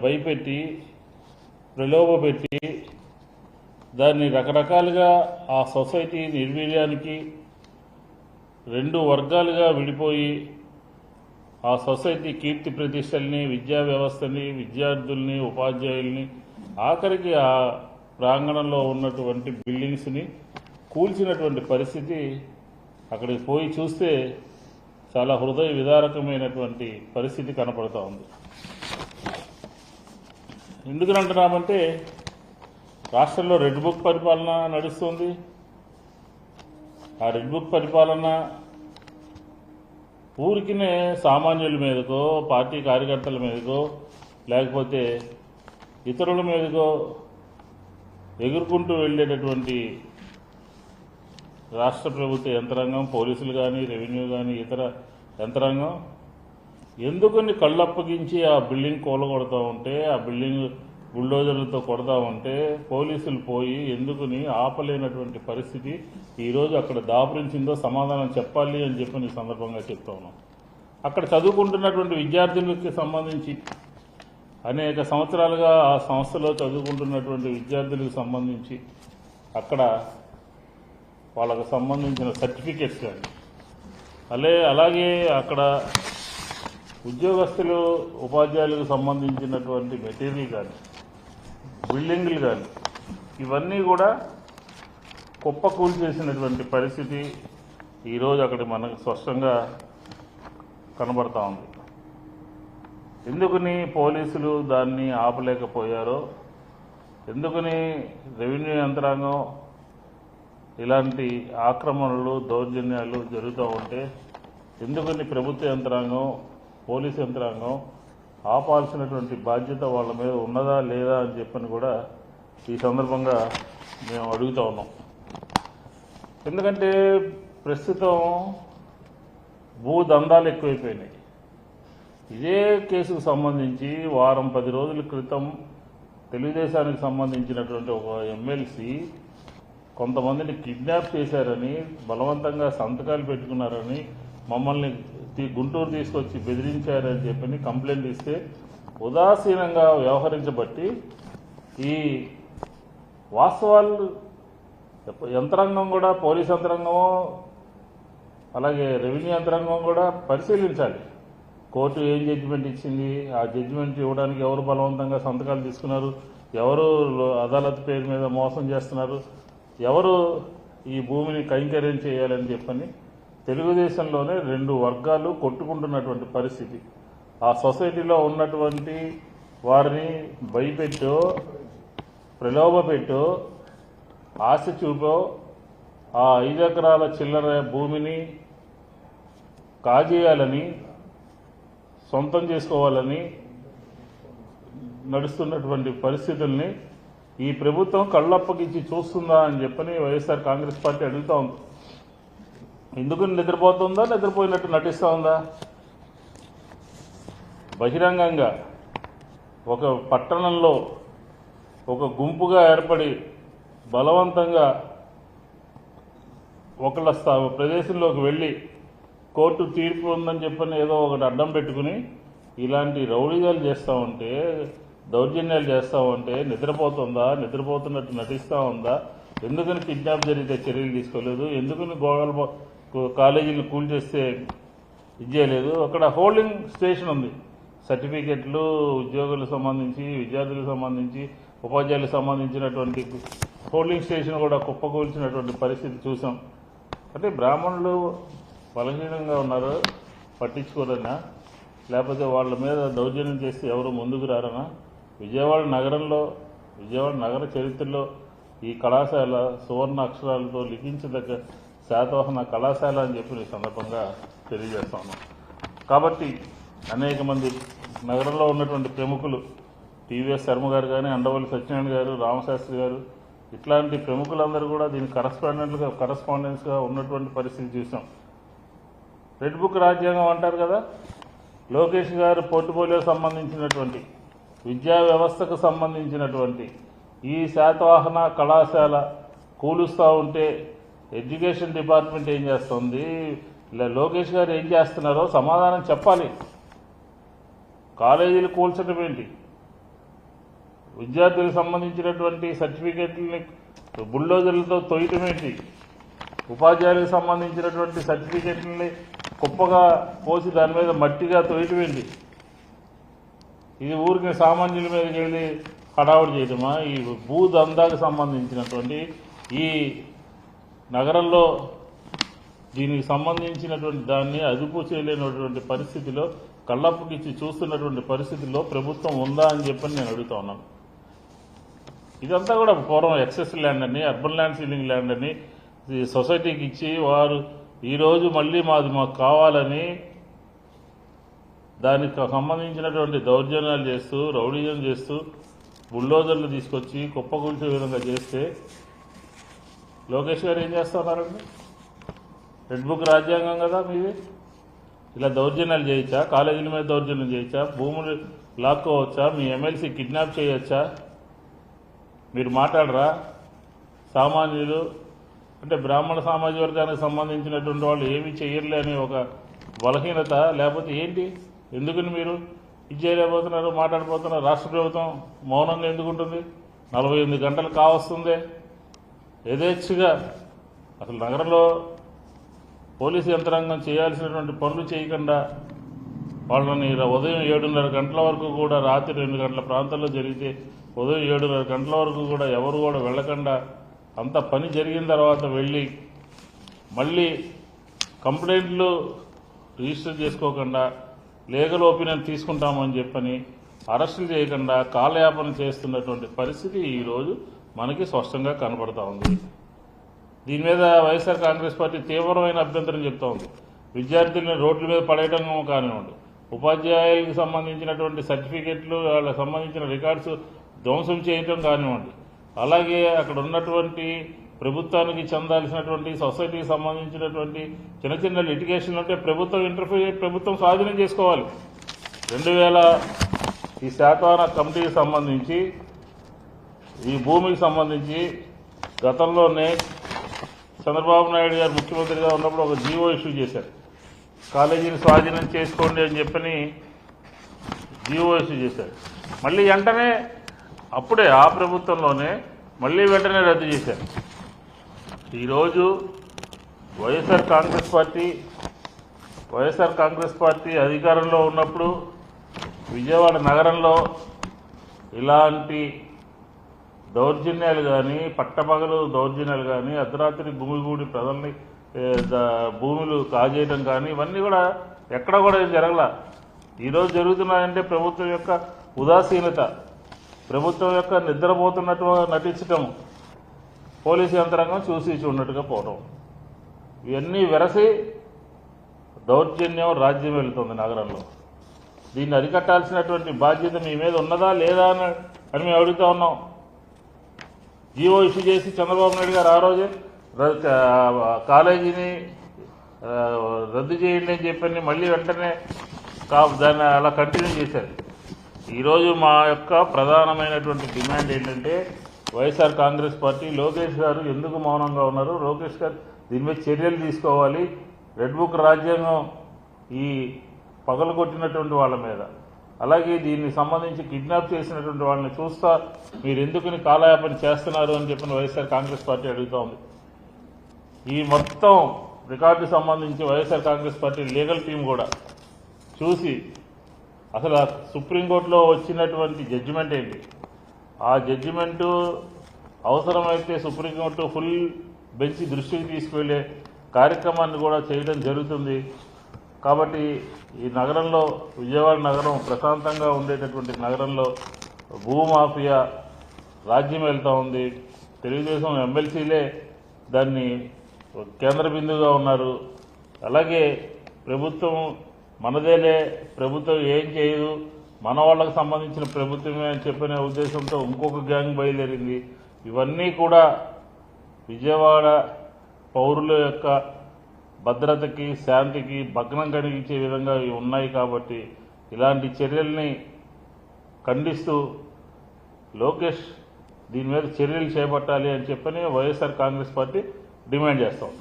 భయపెట్టి ప్రలోభపెట్టి దాన్ని రకరకాలుగా ఆ సొసైటీ నిర్వీర్యానికి రెండు వర్గాలుగా విడిపోయి ఆ సొసైటీ కీర్తి ప్రతిష్టల్ని, విద్యా వ్యవస్థని, విద్యార్థుల్ని, ఉపాధ్యాయుల్ని, ఆఖరికి ఆ ప్రాంగణంలో ఉన్నటువంటి బిల్డింగ్స్ని కూల్చినటువంటి పరిస్థితి అక్కడికి పోయి చూస్తే చాలా హృదయ విదారకమైనటువంటి పరిస్థితి కనపడుతూ ఉంది. ఎందుకని అంటున్నామంటే రాష్ట్రంలో రెడ్ బుక్ పరిపాలన నడుస్తుంది. ఆ రెడ్ బుక్ పరిపాలన ఊరికినే సామాన్యుల మీదకో, పార్టీ కార్యకర్తల మీదకో, లేకపోతే ఇతరుల మీదకో ఎగురుకుంటూ వెళ్ళేటటువంటి రాష్ట్ర ప్రభుత్వ యంత్రాంగం, పోలీసులు కానీ, రెవెన్యూ కానీ, ఇతర యంత్రాంగం ఎందుకని కళ్ళప్పగించి ఆ బిల్డింగ్ కూలగొడతా ఉంటే, ఆ బిల్డింగ్ బుల్డోజర్లతో కొడతా ఉంటే పోలీసులు పోయి ఎందుకుని ఆపలేనటువంటి పరిస్థితి ఈరోజు అక్కడ దాపురించిందో సమాధానం చెప్పాలి అని చెప్పి ఈ సందర్భంగా చెప్తా ఉన్నాం. అక్కడ చదువుకుంటున్నటువంటి విద్యార్థులకి సంబంధించి అనేక సంవత్సరాలుగా ఆ సంస్థలో చదువుకుంటున్నటువంటి విద్యార్థులకు సంబంధించి అక్కడ వాళ్ళకు సంబంధించిన సర్టిఫికెట్స్ కానీ, అలాగే అక్కడ ఉద్యోగస్తులు, ఉపాధ్యాయులకు సంబంధించినటువంటి మెటీరియల్ కానీ, బిల్డింగ్లు కానీ, ఇవన్నీ కూడా కుప్పకూలు చేసినటువంటి పరిస్థితి ఈరోజు అక్కడ మనకు స్పష్టంగా కనబడతా ఉంది. ఎందుకని పోలీసులు దాన్ని ఆపలేకపోయారో, ఎందుకని రెవెన్యూ యంత్రాంగం ఇలాంటి ఆక్రమణలు, దౌర్జన్యాలు జరుగుతూ ఉంటే ఎందుకని ప్రభుత్వ యంత్రాంగం, పోలీసు యంత్రాంగం ఆపాల్సినటువంటి బాధ్యత వాళ్ళ మీద ఉన్నదా లేదా అని చెప్పని కూడా ఈ సందర్భంగా మేము అడుగుతూ ఉన్నాం. ఎందుకంటే ప్రస్తుతం భూదందాలు ఎక్కువైపోయినాయి. ఇదే కేసుకు సంబంధించి వారం 10 రోజుల క్రితం తెలుగుదేశానికి సంబంధించినటువంటి ఒక ఎమ్మెల్సీ కొంతమందిని కిడ్నాప్ చేశారని, బలవంతంగా సంతకాలు పెట్టుకున్నారని, మమ్మల్ని గుంటూరు తీసుకొచ్చి బెదిరించారని చెప్పని కంప్లైంట్ ఇస్తే ఉదాసీనంగా వ్యవహరించబట్టి ఈ వాస్తవాలు యంత్రాంగం కూడా, పోలీస్ యంత్రాంగమో అలాగే రెవెన్యూ యంత్రాంగం కూడా పరిశీలించాలి. కోర్టు ఏం జడ్జిమెంట్ ఇచ్చింది, ఆ జడ్జిమెంట్ ఇవ్వడానికి ఎవరు బలవంతంగా సంతకాలు తీసుకున్నారు, ఎవరు అదాలత్ పేరు మీద మోసం చేస్తున్నారు, ఎవరు ఈ భూమిని కైంకర్యం చేయాలని చెప్పని తెలుగుదేశంలోనే రెండు వర్గాలు కొట్టుకుంటున్నటువంటి పరిస్థితి. ఆ సొసైటీలో ఉన్నటువంటి వారిని భయపెట్టో, ప్రలోభపెట్టో, ఆశ చూపో ఆ 5 ఎకరాల చిల్లర భూమిని కాజేయాలని, సొంతం చేసుకోవాలని నడుస్తున్నటువంటి పరిస్థితుల్ని ఈ ప్రభుత్వం కళ్ళప్పగించి చూస్తుందా అని చెప్పని వైఎస్ఆర్ కాంగ్రెస్ పార్టీ అడుగుతా ఉంది. ఎందుకు నిద్రపోతుందా, నిద్రపోయినట్టు నటిస్తూ ఉందా? బహిరంగంగా ఒక పట్టణంలో ఒక గుంపుగా ఏర్పడి బలవంతంగా ఒకళ్ళ ప్రదేశంలోకి వెళ్ళి కోర్టు తీర్పు ఉందని చెప్పని ఏదో ఒకటి అడ్డం పెట్టుకుని ఇలాంటి రౌడీజాలు చేస్తూ ఉంటే, దౌర్జన్యాలు చేస్తూ ఉంటే నిద్రపోతుందా, నిద్రపోతున్నట్టు నటిస్తూ ఉందా? ఎందుకని కిడ్నాప్ జరిగితే చర్యలు తీసుకోలేదు, ఎందుకని కాలేజీలను కూల్ చేస్తే ఇది చేయలేదు? అక్కడ హోల్డింగ్ స్టేషన్ ఉంది, సర్టిఫికెట్లు ఉద్యోగులకు సంబంధించి, విద్యార్థులకు సంబంధించి, ఉపాధ్యాయులకు సంబంధించినటువంటి హోల్డింగ్ స్టేషన్ కూడా కుప్పకూల్చినటువంటి పరిస్థితి చూసాం. అంటే బ్రాహ్మణులు బలహీనంగా ఉన్నారు, పట్టించుకోరనా, లేకపోతే వాళ్ళ మీద దౌర్జన్యం చేస్తే ఎవరు ముందుకు రారనా? విజయవాడ నగర చరిత్రలో ఈ కళాశాల సువర్ణ అక్షరాలతో లిఖించదగ్గ శాతవాహన కళాశాల అని చెప్పి ఈ సందర్భంగా తెలియజేస్తా ఉన్నాం. కాబట్టి అనేక మంది నగరంలో ఉన్నటువంటి ప్రముఖులు, టీవీఎస్ శర్మ గారు కానీ, అండవల్లి సత్యనారాయణ గారు, రామశాస్త్రి గారు, ఇట్లాంటి ప్రముఖులందరూ కూడా దీని కరస్పాండెన్స్గా ఉన్నటువంటి పరిస్థితి చూసాం. రెడ్ బుక్ రాజ్యాంగం అంటారు కదా, లోకేష్ గారు పోర్ట్ఫోలియో సంబంధించినటువంటి విద్యా వ్యవస్థకు సంబంధించినటువంటి ఈ శాతవాహన కళాశాల కూలుస్తూ ఉంటే ఎడ్యుకేషన్ డిపార్ట్మెంట్ ఏం చేస్తుంది, లోకేష్ గారు ఏం చేస్తున్నారో సమాధానం చెప్పాలి. కాలేజీలు కూల్చడం ఏంటి, విద్యార్థులకు సంబంధించినటువంటి సర్టిఫికెట్లని బుల్డోజర్లతో తొయ్యటమేంటి, ఉపాధ్యాయులకు సంబంధించినటువంటి సర్టిఫికెట్లని కుప్పగా పోసి దాని మీద మట్టిగా తొయ్యటమేంటి? ఇది ఊరికి సామాన్యుల మీదకి వెళ్ళి హడావుడి చేయటమా? ఈ భూదందాకు సంబంధించినటువంటి ఈ నగరంలో దీనికి సంబంధించినటువంటి దాన్ని అదుపు చేయలేనటువంటి పరిస్థితిలో కళ్ళప్పుకిచ్చి చూస్తున్నటువంటి పరిస్థితుల్లో ప్రభుత్వం ఉందా అని చెప్పని నేను అడుగుతా ఉన్నాను. ఇదంతా కూడా పూర్వం ఎక్సెస్ ల్యాండ్ అని, అర్బన్ ల్యాండ్ సీలింగ్ ల్యాండ్ అని సొసైటీకి ఇచ్చి వారు ఈరోజు మళ్ళీ మాకు కావాలని దానికి సంబంధించినటువంటి దౌర్జన్యాలు చేస్తూ రౌడీజం చేస్తూ బుల్డోజర్లు తీసుకొచ్చి కుప్పకూల్చే విధంగా చేస్తే లోకేష్ గారు ఏం చేస్తా ఉన్నారండి? రెడ్ బుక్ రాజ్యాంగం కదా మీది. ఇలా దౌర్జన్యాలు చేయొచ్చా? కాలేజీల మీద దౌర్జన్యం చేయొచ్చా? భూములు లాక్కోవచ్చా? మీ ఎమ్మెల్సీ కిడ్నాప్ చేయొచ్చా? మీరు మాట్లాడరా? సామాన్యులు అంటే బ్రాహ్మణ సామాజిక వర్గానికి సంబంధించినటువంటి వాళ్ళు ఏమీ చేయర్లే అనే ఒక బలహీనత, లేకపోతే ఏంటి? ఎందుకని మీరు ఇది చేయలేకపోతున్నారు, మాట్లాడిపోతున్నారు? రాష్ట్ర ప్రభుత్వం మౌనంగా ఎందుకుంటుంది? 48 గంటలు కావస్తుందే యథేచ్ఛగా. అసలు నగరంలో పోలీసు యంత్రాంగం చేయాల్సినటువంటి పనులు చేయకుండా వాళ్ళని ఉదయం 7:30 గంటల వరకు కూడా, రాత్రి 2 గంటల ప్రాంతాల్లో జరిగితే ఉదయం 7:30 గంటల వరకు కూడా ఎవరు కూడా వెళ్లకుండా అంత పని జరిగిన తర్వాత వెళ్ళి మళ్ళీ కంప్లైంట్లు రిజిస్టర్ చేసుకోకుండా లీగల్ ఒపీనియన్ తీసుకుంటామని చెప్పని అరెస్టులు చేయకుండా కాలయాపన చేస్తున్నటువంటి పరిస్థితి ఈరోజు మనకి స్పష్టంగా కనబడతా ఉంది. దీని మీద వైఎస్ఆర్ కాంగ్రెస్ పార్టీ తీవ్రమైన అభ్యంతరం చెప్తా ఉంది. విద్యార్థులను రోడ్ల మీద పడేయడం కానివ్వండి, ఉపాధ్యాయులకు సంబంధించినటువంటి సర్టిఫికెట్లు, వాళ్ళకి సంబంధించిన రికార్డ్స్ ధ్వంసం చేయటం కానివ్వండి, అలాగే అక్కడ ఉన్నటువంటి ప్రభుత్వానికి చెందాల్సినటువంటి సొసైటీకి సంబంధించినటువంటి చిన్న చిన్న లిటిగేషన్లు ఉంటే ప్రభుత్వం స్వాధీనం చేసుకోవాలి. 2000 ఈ శాతవాహన కమిటీకి సంబంధించి, ఈ భూమికి సంబంధించి గతంలోనే చంద్రబాబు నాయుడు గారు ముఖ్యమంత్రిగా ఉన్నప్పుడు ఒక జీవో ఇష్యూ చేశారు. కాలేజీని స్వాధీనం చేసుకోండి అని చెప్పని జీవో ఇష్యూ చేశారు. మళ్ళీ వెంటనే అప్పుడే ఆ ప్రభుత్వంలోనే మళ్ళీ వెంటనే రద్దు చేశారు. ఈరోజు వైఎస్ఆర్ కాంగ్రెస్ పార్టీ అధికారంలో ఉన్నప్పుడు విజయవాడ నగరంలో ఇలాంటి దౌర్జన్యాలు కానీ, పట్టపగలు దౌర్జన్యాలు కానీ, అర్ధరాత్రి గుమిగూడి ప్రజల్ని భూములు కాజేయడం కానీ ఇవన్నీ కూడా ఎక్కడ కూడా జరగల. ఈరోజు జరుగుతున్నాయంటే ప్రభుత్వం యొక్క ఉదాసీనత, ప్రభుత్వం యొక్క నిద్రపోతున్నట్టు నటించటం, పోలీసు యంత్రాంగం చూసి చూడనట్టుగా పోవడం, ఇవన్నీ వెరసి దౌర్జన్యం రాజ్యం వెళుతుంది నగరంలో. దీన్ని అరికట్టాల్సినటువంటి బాధ్యత మీ మీద ఉన్నదా లేదా అని మేము అడుగుతా ఉన్నాం. జీవో ఇష్యూ చేసి చంద్రబాబు నాయుడు గారు ఆ రోజే కాలేజీని రద్దు చేయండి అని చెప్పని మళ్ళీ వెంటనే దాన్ని అలా కంటిన్యూ చేశారు. ఈరోజు మా యొక్క ప్రధానమైనటువంటి డిమాండ్ ఏంటంటే వైఎస్ఆర్ కాంగ్రెస్ పార్టీ, లోకేష్ గారు ఎందుకు మౌనంగా ఉన్నారు? లోకేష్ గారు దీని మీద చర్యలు తీసుకోవాలి. రెడ్ బుక్ రాజ్యాంగం ఈ పగలగొట్టినటువంటి వాళ్ళ మీద, అలాగే దీనికి సంబంధించి కిడ్నాప్ చేసినటువంటి వాళ్ళని చూస్తా మీరు ఎందుకని కాలయాపన చేస్తున్నారు అని చెప్పిన వైఎస్ఆర్ కాంగ్రెస్ పార్టీ అడుగుతా ఉంది. ఈ మొత్తం రికార్డు సంబంధించి YSR Congress party legal team కూడా చూసి అసలు సుప్రీంకోర్టులో వచ్చినటువంటి జడ్జిమెంట్ ఏంటి, ఆ జడ్జిమెంటు అవసరమైతే సుప్రీంకోర్టు ఫుల్ బెంచ్ దృష్టికి తీసుకువెళ్ళే కార్యక్రమాన్ని కూడా చేయడం జరుగుతుంది. కాబట్టి ఈ నగరంలో, విజయవాడ నగరం ప్రశాంతంగా ఉండేటటువంటి నగరంలో భూమాఫియా రాజ్యం వెళ్తూ ఉంది. తెలుగుదేశం ఎమ్మెల్సీలే దాన్ని కేంద్ర బిందువుగా ఉన్నారు. అలాగే ప్రభుత్వం మనదేలే, ప్రభుత్వం ఏం చేయదు, మన వాళ్ళకు సంబంధించిన ప్రభుత్వమే అని చెప్పిన ఉద్దేశంతో ఇంకొక గ్యాంగ్ బయలుదేరింది. ఇవన్నీ కూడా విజయవాడ పౌరుల యొక్క భద్రతకి, శాంతికి భగ్నం కలిగించే విధంగా ఉన్నాయి. కాబట్టి ఇలాంటి చర్యల్ని ఖండిస్తూ లోకేష్ దీని మీద చర్యలు చేపట్టాలి అని చెప్పని వైఎస్ఆర్ కాంగ్రెస్ పార్టీ డిమాండ్ చేస్తాం.